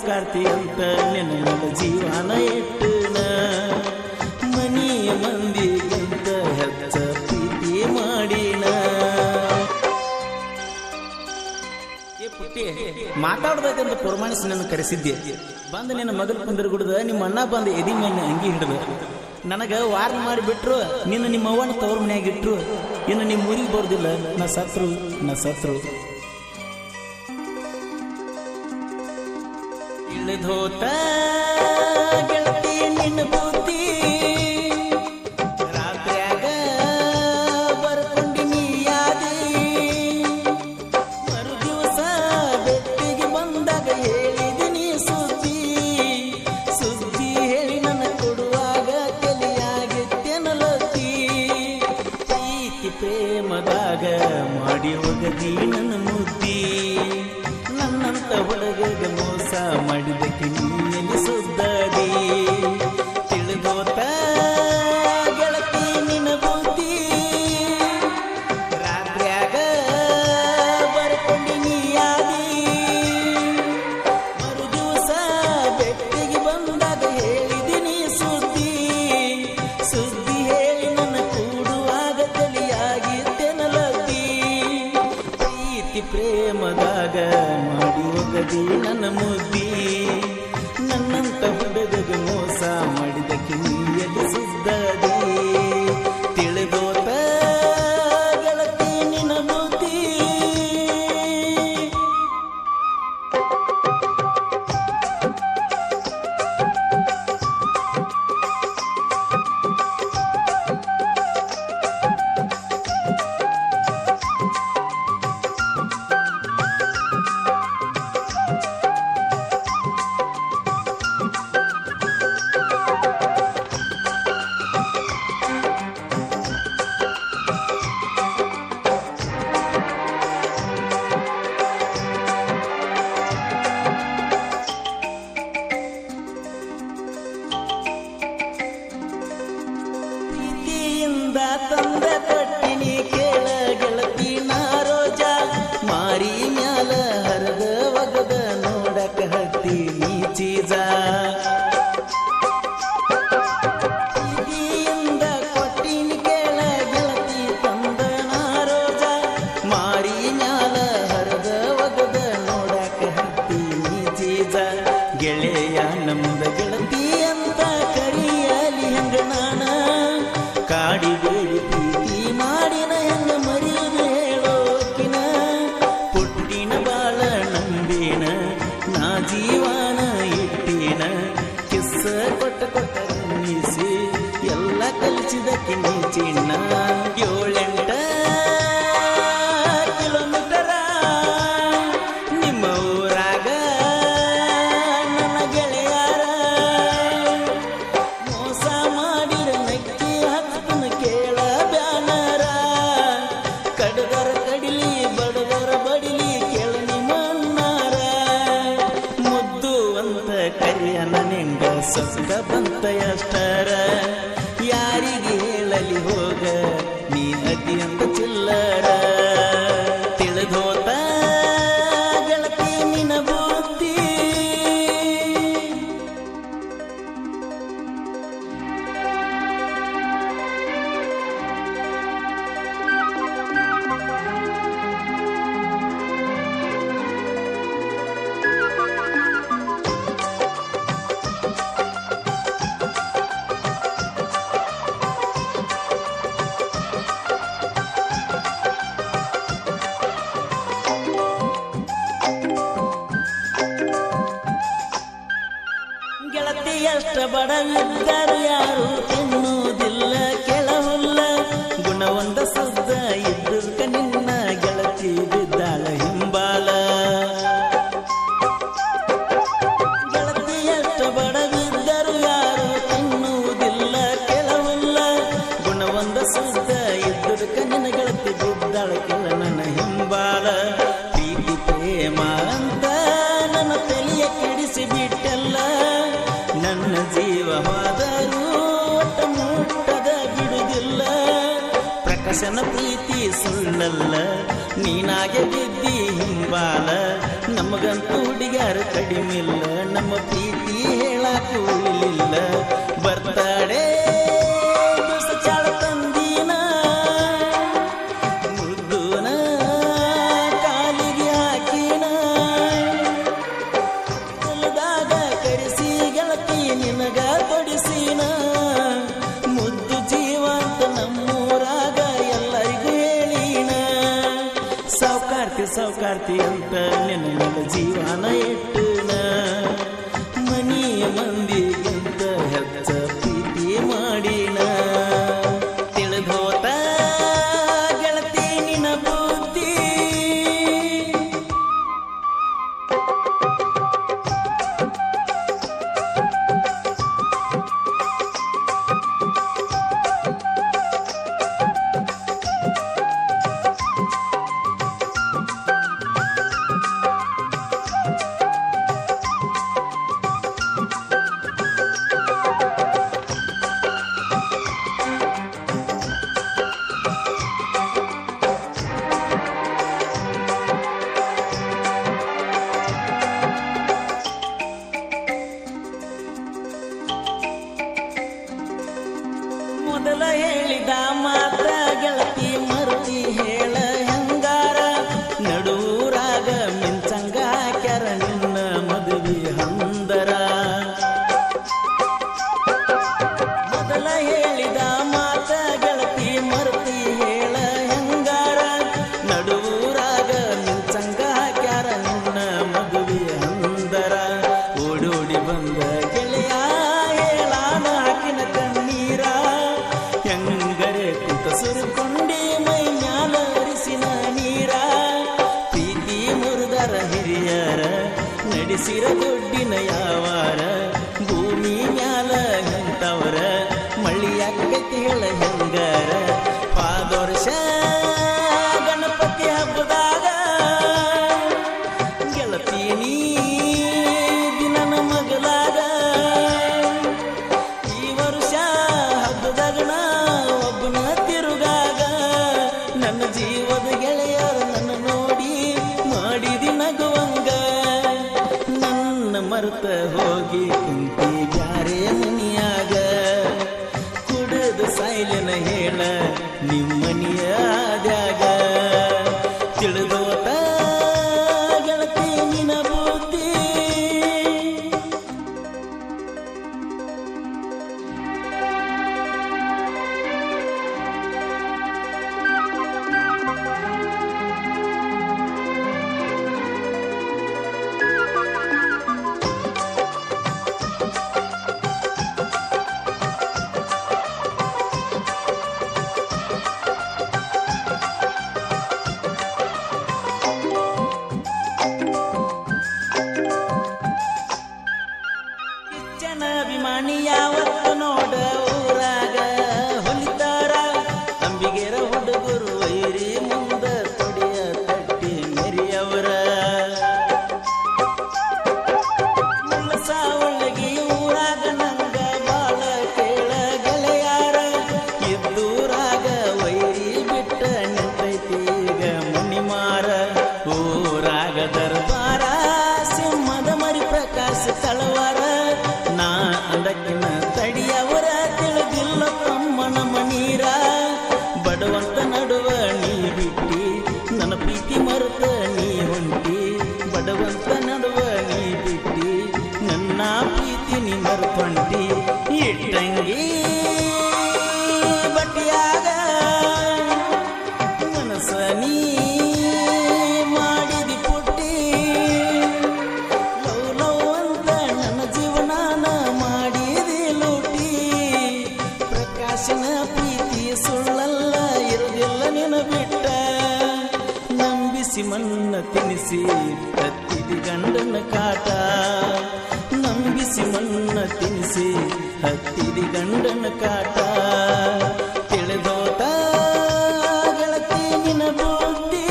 ಸಾಕಾರ್ತಿ ಅಂತ ನಿನ್ನ ಜೀವನ ಇಟ್ಟನ ಮನೆಯ ಮಂದಿಗಿಂತ ಹೆಚ್ಚ ಪ್ರೀತಿ ಮಾಡಿನ ಮಾತಾಡ್ಬೇಕಂತ ಪ್ರಮಾಣಿಸಿ ನನ್ನ ಕರೆಸಿದ್ದೆ ಬಂದು ನಿನ್ನ ಮಗನ ಕುಂದರ್ಗುಡ್ದ ನಿಮ್ಮ ಅಣ್ಣ ಬಂದು ಎದಿ ಮೇಲೆ ಅಂಗಿ ಹಿಡಿದು ನನಗ ವಾರ್ನ್ ಮಾಡಿಬಿಟ್ರು ನಿನ್ನ ನಿಮ್ಮ ಅವ್ವನ ತವ್ರ ಮನ್ಯಾಗಿಟ್ರು ಇನ್ನು ನಿಮ್ಮ ಊರಿಗೆ ಬರ್ದಿಲ್ಲ ನಾ ಸತ್ರು ಇಳಿದೋತ ಗೆಳತಿ ನಿನ್ನ ಬುದ್ಧಿ ರಾತ್ರ್ಯಾಗ ಬರ್ಕೊಂಡಿ ಯಾದಿ ಮರು ದಿವಸ ಬೆಟ್ಟಿಗೆ ಬಂದಾಗ ಹೇಳಿದಿನಿ ಸುದ್ದಿ ಹೇಳಿ ನನ್ನ ಕೊಡುವಾಗ ತಲೆಯಾಗಿತ್ತೆನಲತಿ ಪ್ರೀತಿ ಪ್ರೇಮದಾಗ ಮಾಡಿ ಹೋಗದಿ ನನ್ನ ಮುದ್ದಿ ನನ್ನಂತ ಹುಡುಗಗ ಮೋಸ ಮಾಡಿದಕ್ಕೆ ನೀಲಿ ಸುದ್ದದಿ ತಿಳಿದೋತ ಗೆಳತಿ ನಿನ್ನ ಬುದ್ಧಿ ರಾತ್ರ್ಯಾಗ ಬರ್ಕೊಂಡಿ ಯಾದಿ ಮರು ದಿವಸ ಬೆಟ್ಟಿಗೆ ಬಂದಾಗ ಹೇಳಿದಿನಿ ಸುದ್ದಿ ಹೇಳಿ ನನ್ನ ಕೂಡುವಾಗ ತಲೆಯಾಗಿತ್ತೆನಲತಿ ಪ್ರೀತಿ ಪ್ರೇಮದಾಗ ಮಾಡಿ ಹೋಗದಿ ನನ್ನ ಮುದ್ದಿ ನನ್ನಂತ ಹುಡುಗಗ ಮೋಸ ಮಾಡಿದಕ್ಕೆ ನೀಯಲ್ಲಿ ಸುದ್ದದಿ ತಿಳಿದೋತ ಗೆಳತಿ ನಿನ್ನ ಬುದ್ಧಿ ತಂದ ಕೊಟ್ಟಿನಿ ಕೇಳ ಗೆಳತಿ ನಾರೋಜ ಮಾರಿ ಮ್ಯಾಲ ಹರದ ಒಗದ ನೋಡಕ ಹತ್ತಿ ನೀ ಚೀಜ ಪ್ರೀತಿಯಿಂದ ಕೊಟ್ಟಿನಿ ಕೇಳ ಗೆಳತಿ ತಂದ ನಾರೋಜ ಮಾರಿ ಮ್ಯಾಲ ಹರದ ಒಗದ ನೋಡಕ ಹತ್ತಿ ನೀ ಚೀಜ ಗೆಳೆಯ ನಮ್ದ ಗೆಳತಿ ಅಂತ ಕರಿಯಲಿ ಹಂಗ ನಾನ ಕಾಡಿಬೇಡಿ ಪ್ರೀತಿ ಮಾಡಿನ ಹೆಂಗ ಮರಿಯುದು ಹೇಳೋಕಿನ ಪುಟ್ಟಿನ ಬಾಳ ನಂಬಿನ ನಾ ಜೀವನ ಇಟ್ಟಿನ ಕಿಸ್ಸ ಕೊಟ್ಟ ರನ್ನಿಸಿ ಎಲ್ಲ ಕಲಿಸಿದಕ್ಕೆ ನೀ ಚಿನ್ನ 7-8 ಕಿಲೋಮೀಟರ ನಿಮ್ಮ ಊರಾಗ ನನ್ನ ಗೆಳೆಯಾರ ಮೋಸ ಮಾಡಿರ ನಕ್ಕಿ ಹತ್ತನ ಕೇಳ ಬ್ಯಾನರ ಕಡದರ ಕಡಿಲಿ ಬಡದರ ಬಡಿಲಿ ಕೇಳ ನಿಮ್ಮನ್ನಾರ ಮುದ್ದು ಅಂತ ಕರಿಯನ ನಿಂಗ ಸೊಕ್ಕ ಬಂತ ಎಷ್ಟರ ಯಾರಿಗೆ ಹೇಳಲಿ ಹೋಗ ನೀ ಅತಿ ಅಂತ ಚಿಲ್ಲರ ತಿಳಿದೋತ ಗೆಳತಿ ನಿನ್ನ ಬುದ್ಧಿ ಗೆಳತಿ ಎಷ್ಟ ಬಡವಿದ್ದರು ಯಾರು ಎನ್ನುವುದಿಲ್ಲ ಕೆಳಹುಲ್ಲ ಗುಣವಂದ ಸುದ್ದ ಇದ್ದುಕ ನಿನ್ನ ಗೆಳತಿ ಬಿದ್ದಾಳ ಹಿಂಬಾಲ ಗೆಳತಿ ಎಷ್ಟ ಬಡವಿದ್ದರು ಯಾರು ಎನ್ನುವುದಿಲ್ಲ ಕೆಳಹುಲ್ಲ ಗುಣವಂದ ಸುದ್ದ ಇದ್ದುಕ ನಿನ್ನ ಗೆಳತಿ ಬಿದ್ದಾಳ ಕೆಳ ನನ್ನ ಹಿಂಬಾಲ ಪ್ರೀತಿ ಪ್ರೇಮ ಅಂತ ನನ್ನ ತಲೆಯ ಕೆಡಿಸಿ ಬಿಟ್ಟಲ್ಲ ನನ್ನ ಜೀವವಾದರೂ ಒಟ್ಟ ಮುಟ್ಟದ ಬಿಡುವುದಿಲ್ಲ ಪ್ರಕಾಶನ ಪ್ರಿಯ ಪ್ರೀತಿ ಸುಳ್ಳಲ್ಲ ನೀನಾಗೆ ಬಿದ್ದಿ ಹಿಂಬಾಲ ನಮಗಂತೂ ಹುಡುಗ್ಯಾರ ಕಡಿಮಿಲ್ಲ ನಮ್ಮ ಪ್ರೀತಿ ಹೇಳಾಕ ಉಳಿಲಿಲ್ಲ ಬರ್ತಾಡೆ ಚಾಳ ತಂದಿನ ಮುದ್ದುನ ಕಾಲಿಗೆ ಹಾಕಿನ ಹೊಲದಾಗ ಕರೆಸಿ ಗೆಳತಿ ನಿನಗ ತೊಡಿಸಿನ ಮುದ್ದು ಜೀವಂತ ನಮ್ಮೂರಾಗ ಎಲ್ಲರಿಗೂ ಹೇಳಿನ ಸಾವುಕಾರ್ತಿ ಅಂತ ನಿನ್ನ ಜೀವನ ಇಟ್ಟನ ಮನಿಯ ಮಂದಿಗಿಂತ ಹೆಚ್ಚ ಪ್ರೀತಿ ಮಾಡಿನ ತಿಳಿದೋತ ಗೆಳತಿ ನಿನ್ನ ಬುದ್ಧಿ ಮೊದಲ ಹೇಳಿದ ಮಾತ್ರ ಗೆಳತಿ ಮರುತಿ ಹೇಳ ಹೆಂಗಾರ ನಡೂರಾಗ ಮಿಂಚಂಗ ಹಾಕ್ಯಾರ ನಿನ್ನ ಮದುವೆ ಹಂದರ ಮೊದಲ ಹೇಳಿದ ಮಾತ್ರ ಗೆಳತಿ ಮರುತಿ ಹೇಳ ಹೆಂಗಾರ ನಡೂರಾಗ ಮಿಂಚಂಗ ಹಾಕ್ಯಾರ ನಿನ್ನ ಮದುವೆ ಹಂದರ ಓಡೋಡಿ ಬಂದ ಗೆಳೆಯ ಹೇಳಾನ ಹಾಕಿನ ಕಣ್ಣೀರ ಹೆಂಗರೆ ಕುಂತ ಸುರುಕೊಂಡಿ ಮೈ ಮ್ಯಾಲ ಅರಿಸಿನ ನೀರ ಪ್ರೀತಿ ಮುರಿದರ ಹಿರಿಯರ ನಡೆಸಿರ ದುಡ್ಡಿನ ಯಾವಾರ ಭೂಮಿ ಮ್ಯಾಲ ಎಂತವರ ಮಳಿಯಾಕೈತಿ ಹೇಳ ಹೆಂಗಾರ ಪಾದೋರ್ಷ ಗಣಪತಿ ಹಬ್ಬದಾಗ ಗೆಳತಿ ನೀ ದಿನನ ಮಗಲಾಗ ಈ ವರ್ಷ ಹಬ್ಬದಾಗ ಒಬ್ಬನ ತಿರುಗಾಗ ನನ್ನ ಜೀವದ ಗೆಳೆಯರು ನನ್ನ ನೋಡಿ ಮಾಡಿದಿ ನಗುವಂಗ ನನ್ನ ಮರೆತ ಹೋಗಿ ಕುಂತಿ ಬ್ಯಾರೆ ಮನಿಯಾಗ ಕುಡಿದು ಸಾಯ್ಲೆನ ಹೇಳ ನಿಮ್ಮನಿಯ ಆದ್ಯಾಗ ತಿಳಿದೋತ ಗೆಳತಿ ನಿನ ಬುದ್ಧಿ ಅಭಿಮಾನಿ ಯಾವತ್ತು ನೋಡ ಊರಾಗ ಹೊಲಿತಾರ ಅಂಬಿಗೆರ ಹುಡುಗರು ವೈರಿ ಮುಂದ ತೊಡಿಯ ತಟ್ಟಿ ಮೆರಿಯವರ ಮುಲ್ಲಸ ಒಳಗಿ ಊರಾಗ ನಂಗ ಬಾಳ ಕೇಳ ಗೆಳೆಯಾರ ಇದ್ದೂರಾಗ ವೈರಿ ಬಿಟ್ಟ ನಿಂತೈತಿ ಈಗ ಮುನಿಮಾರ ಊರಾಗ ದರ್ಬಾರ ಸಿಂಹದ ಮರಿ ಪ್ರಕಾಶ ತಳವಾರ ನಾ ಅಂದಕ್ಕಿನ ತಡಿಯವರ ತಿಳಿದಿಲ್ಲ ತಮ್ಮನ ಮನೀರ ಬಡವಂತ ನಡುವ ನೀ ಬಿಟ್ಟಿ ನನ್ನ ಪ್ರೀತಿ ಮರುತ ನೀ ಹೊಂಟಿ ಬಡವಂತ ನಡುವ ನೀ ಬಿಟ್ಟಿ ನನ್ನ ಪ್ರೀತಿ ನೀ ಮರುತೊಂಟಿ ಇಟ್ಟಂಗಿ ಬಟ್ಟಿಯಾಗ ಮನಸ್ಸ ನೀ ಮಾಡಿದಿ ಪುಟ್ಟಿ ಲವ್ ಲವ್ ಅಂತ ನನ್ನ ಜೀವನಾನ ಮಾಡಿದಿ ಲೂಟಿ ಪ್ರಕಾಶನ ಪ್ರೀತಿ ಸುಳ್ಳಲ್ಲ ಇರುವುದಿಲ್ಲ ನಿನ ಬಿಟ್ಟ ನಂಬಿಸಿ ಮಣ್ಣ ತಿನಿಸಿ ಹತ್ತಿದಿ ಗಂಡನ ಕಾಟ ನಂಬಿಸಿ ಮಣ್ಣ ತಿನಿಸಿ ಹತ್ತಿದಿ ಗಂಡನ ಕಾಟ ತಿಳಿದೋತ ಗೆಳತಿ ನಿನ ಬುದ್ಧಿ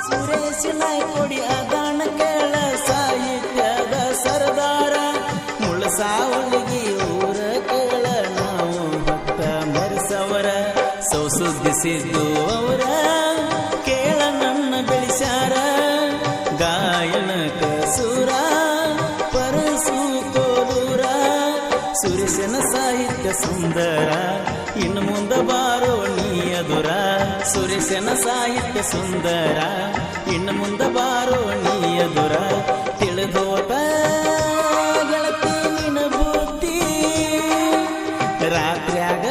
ಸುರೇಶ ನಾಯ್ಕೊಡಿ ಅದಾನ ಕೇಳ ಸಾಹಿತ್ಯದ ಸರದಾರ ಮುಳಸಾವಳಿಗೆ ಊರ ಕೇಳ ನಾವು ಭಕ್ತ ಮರಿಸವರ ಸೌಸುದ್ದಿಸಿದ್ದು ಅವರ ಕೇಳ ನನ್ನ ಬೆಳೆಸ್ಯಾರ ಗಾಯನಕ ಸುರ ಪರಸು ಕೋಲೂರ ಸುರೇಶನ ಸಾಹಿತ್ಯ ಸುಂದರ ಇನ್ನು ಮುಂದ ಬಾರೋ ನೀ ಎದುರ ಸುರೇಶನ ಸಾಹಿತ್ಯ ಸುಂದರ ಇನ್ನು ಮುಂದ ಬಾರೋ ನೀ ಎದುರ ತಿಳಿದೋತ ಗೆಳತಿ ನಿನ್ನ ಬುದ್ಧಿ ರಾತ್ರ್ಯಾಗ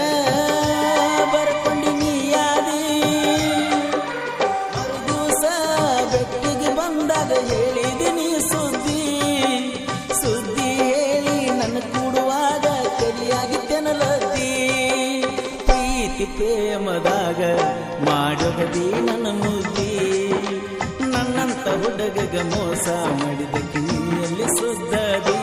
ಬರ್ಕೊಂಡಿ ನೀ ಯಾದಿ ಮರುದಿವಸ ಬೆಟ್ಟಿಗೆ ಬಂದಾಗ ಹೇಳಿದಿನಿ ಸುದ್ದಿ ಸುದ್ದಿ ಹೇಳಿ ನನ್ನ ಕೂಡುವಾಗ ಕಲಿಯಾಗಿದ್ದೆನಲದ್ದಿ ಪ್ರೀತಿ ಪ್ರೇಮದಾಗ ಮಾಡೋಗದಿ ನನ್ನ ಮುದ್ದಿ ನನ್ನಂತ ಹುಡುಗಗ ಮೋಸ ಮಾಡಿದ ಕಿಣಿಯಲ್ಲಿ ಸುದ್ದದಿ